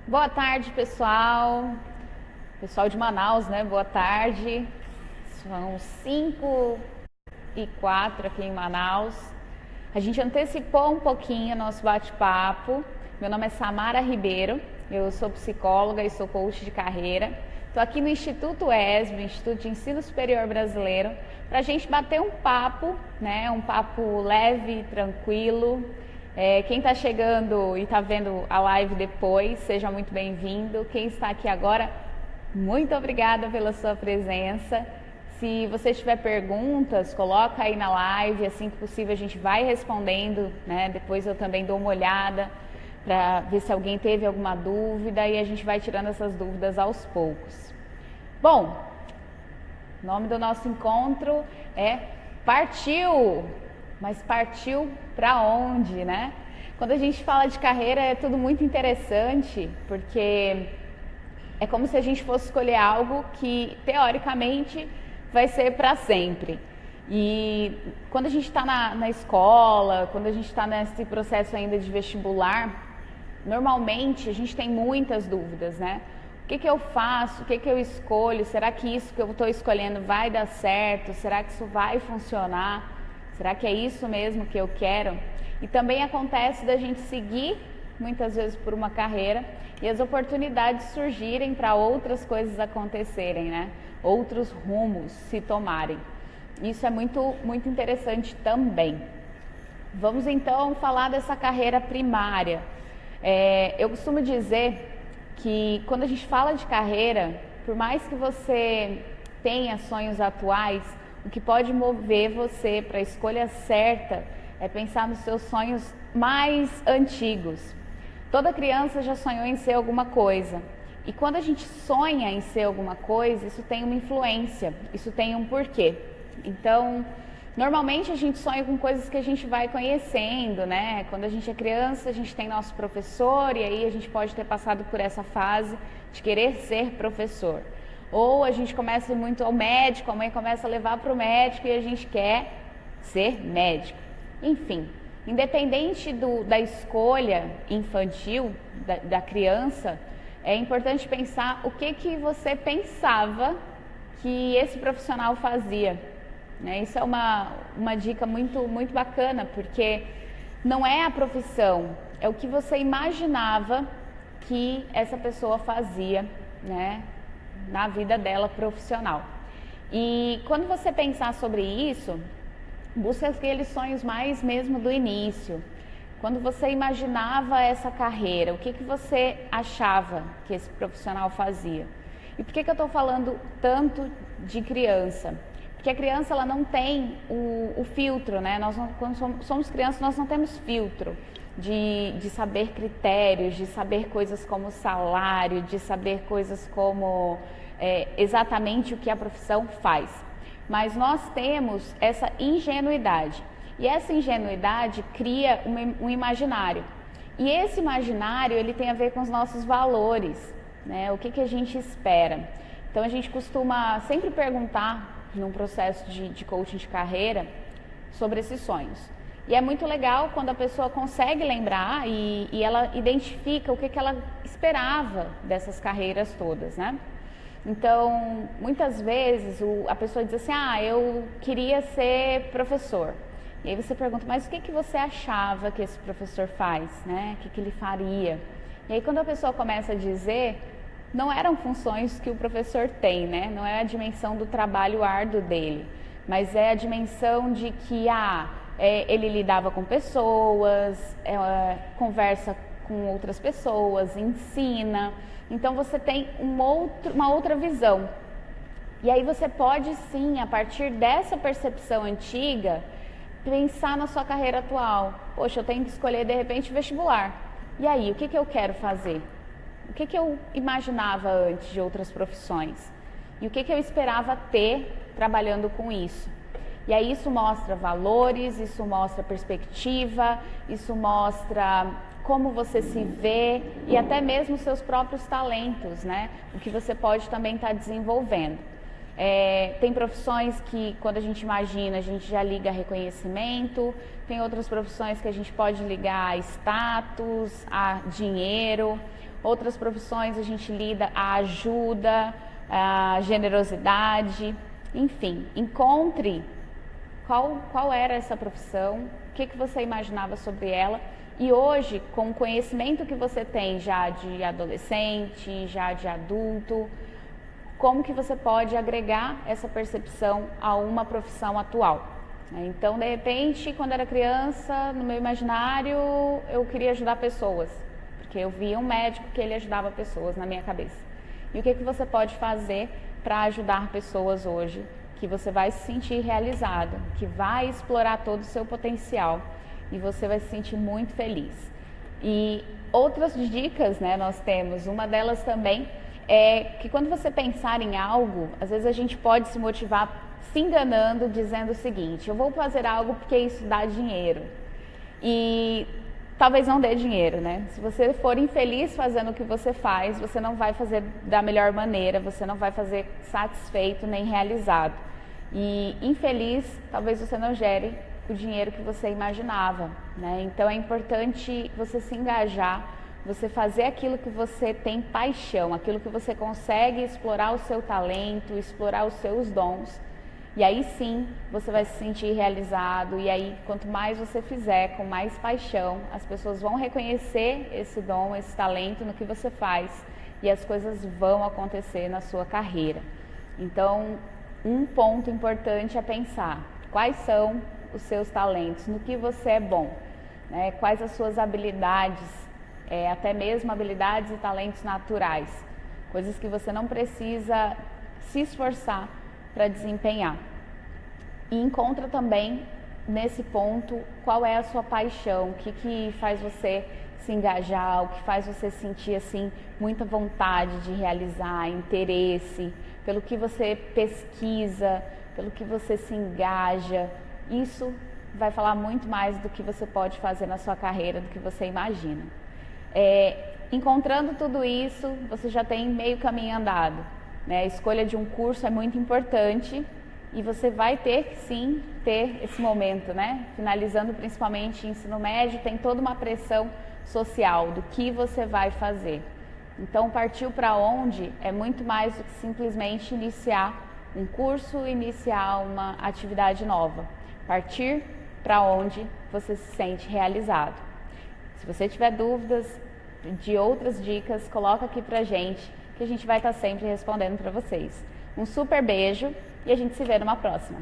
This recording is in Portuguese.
Boa tarde, pessoal. Pessoal de Manaus, né? Boa tarde. São 5h04 aqui em Manaus. A gente antecipou um pouquinho o nosso bate-papo. Meu nome é Samara Ribeiro, eu sou psicóloga e sou coach de carreira. Estou aqui no Instituto ESB, Instituto de Ensino Superior Brasileiro, para a gente bater um papo, né? Um papo leve, tranquilo. Quem está chegando e está vendo a live depois, seja muito bem-vindo. Quem está aqui agora, muito obrigada pela sua presença. Se você tiver perguntas, coloca aí na live, assim que possível a gente vai respondendo, né? Depois eu também dou uma olhada para ver se alguém teve alguma dúvida e a gente vai tirando essas dúvidas aos poucos. Bom, o nome do nosso encontro é Partiu! Mas partiu para onde, né? Quando a gente fala de carreira é tudo muito interessante, porque é como se a gente fosse escolher algo que, teoricamente, vai ser para sempre. E quando a gente está na escola, quando a gente está nesse processo ainda de vestibular, normalmente a gente tem muitas dúvidas, né? O que eu faço? O que eu escolho? Será que isso que eu estou escolhendo vai dar certo? Será que isso vai funcionar? Será que é isso mesmo que eu quero? E também acontece da gente seguir, muitas vezes, por uma carreira e as oportunidades surgirem para outras coisas acontecerem, né? Outros rumos se tomarem. Isso é muito, muito interessante também. Vamos então falar dessa carreira primária. Eu costumo dizer que quando a gente fala de carreira, por mais que você tenha sonhos atuais, o que pode mover você para a escolha certa é pensar nos seus sonhos mais antigos. Toda criança já sonhou em ser alguma coisa. E quando a gente sonha em ser alguma coisa, isso tem uma influência, isso tem um porquê. Então, normalmente a gente sonha com coisas que a gente vai conhecendo, né? Quando a gente é criança, a gente tem nosso professor e aí a gente pode ter passado por essa fase de querer ser professor. Ou a gente começa muito ao médico, a mãe começa a levar para o médico e a gente quer ser médico. Enfim, independente da escolha infantil da criança, é importante pensar o que você pensava que esse profissional fazia. Né? Isso é uma dica muito, muito bacana, porque não é a profissão, é o que você imaginava que essa pessoa fazia, né? Na vida dela profissional. E quando você pensar sobre isso, busca aqueles sonhos mais mesmo do início. Quando você imaginava essa carreira, o que você achava que esse profissional fazia? E por que eu estou falando tanto de criança? Porque a criança ela não tem o filtro, né? Quando somos crianças, nós não temos filtro de saber critérios, de saber coisas como salário, de saber coisas como exatamente o que a profissão faz. Mas nós temos essa ingenuidade. E essa ingenuidade cria um imaginário. E esse imaginário, ele tem a ver com os nossos valores, né? O que a gente espera. Então, a gente costuma sempre perguntar, num processo de coaching de carreira, sobre esses sonhos. E é muito legal quando a pessoa consegue lembrar e ela identifica o que ela esperava dessas carreiras todas, né? Então, muitas vezes a pessoa diz assim, eu queria ser professor. E aí você pergunta, mas o que você achava que esse professor faz, né? O que ele faria? E aí quando a pessoa começa a dizer, não eram funções que o professor tem, né? Não é a dimensão do trabalho árduo dele, mas é a dimensão de que ele lidava com pessoas, conversa com outras pessoas, ensina. Então você tem uma outra visão. E aí você pode sim, a partir dessa percepção antiga, pensar na sua carreira atual. Poxa, eu tenho que escolher de repente vestibular. E aí, o que eu quero fazer? O que eu imaginava antes de outras profissões? E o que eu esperava ter trabalhando com isso? E aí isso mostra valores, isso mostra perspectiva, isso mostra como você se vê e até mesmo seus próprios talentos, né? O que você pode também estar desenvolvendo. Tem profissões que, quando a gente imagina, a gente já liga a reconhecimento, tem outras profissões que a gente pode ligar a status, a dinheiro. outras profissões a gente lida a ajuda, a generosidade, enfim, encontre qual era essa profissão, o que você imaginava sobre ela. E hoje, com o conhecimento que você tem já de adolescente, já de adulto, como que você pode agregar essa percepção a uma profissão atual? Então, de repente, quando era criança, no meu imaginário, eu queria ajudar pessoas, porque eu via um médico que ele ajudava pessoas na minha cabeça. E o que você pode fazer para ajudar pessoas hoje, que você vai se sentir realizado, que vai explorar todo o seu potencial e você vai se sentir muito feliz. E outras dicas, né, nós temos, uma delas também é que quando você pensar em algo, às vezes a gente pode se motivar se enganando, dizendo o seguinte: eu vou fazer algo porque isso dá dinheiro. E talvez não dê dinheiro, né? Se você for infeliz fazendo o que você faz, você não vai fazer da melhor maneira, você não vai fazer satisfeito nem realizado. E infeliz, talvez você não gere o dinheiro que você imaginava, né? Então é importante você se engajar, você fazer aquilo que você tem paixão, aquilo que você consegue explorar o seu talento, explorar os seus dons. E aí sim, você vai se sentir realizado, e aí quanto mais você fizer com mais paixão, as pessoas vão reconhecer esse dom, esse talento no que você faz, e as coisas vão acontecer na sua carreira. Então, um ponto importante é pensar quais são os seus talentos, no que você é bom, né? Quais as suas habilidades, até mesmo habilidades e talentos naturais, coisas que você não precisa se esforçar para desempenhar. E encontra também nesse ponto qual é a sua paixão, o que faz você se engajar, o que faz você sentir assim muita vontade de realizar, interesse, pelo que você pesquisa, pelo que você se engaja. Isso vai falar muito mais do que você pode fazer na sua carreira, do que você imagina. Encontrando tudo isso, você já tem meio caminho andado, né? A escolha de um curso é muito importante e você vai ter que sim ter esse momento, né? Finalizando principalmente ensino médio, tem toda uma pressão social do que você vai fazer. Então, partiu para onde é muito mais do que simplesmente iniciar um curso, iniciar uma atividade nova. Partir para onde você se sente realizado. Se você tiver dúvidas de outras dicas, coloca aqui pra gente, que a gente vai estar sempre respondendo para vocês. Um super beijo e a gente se vê numa próxima.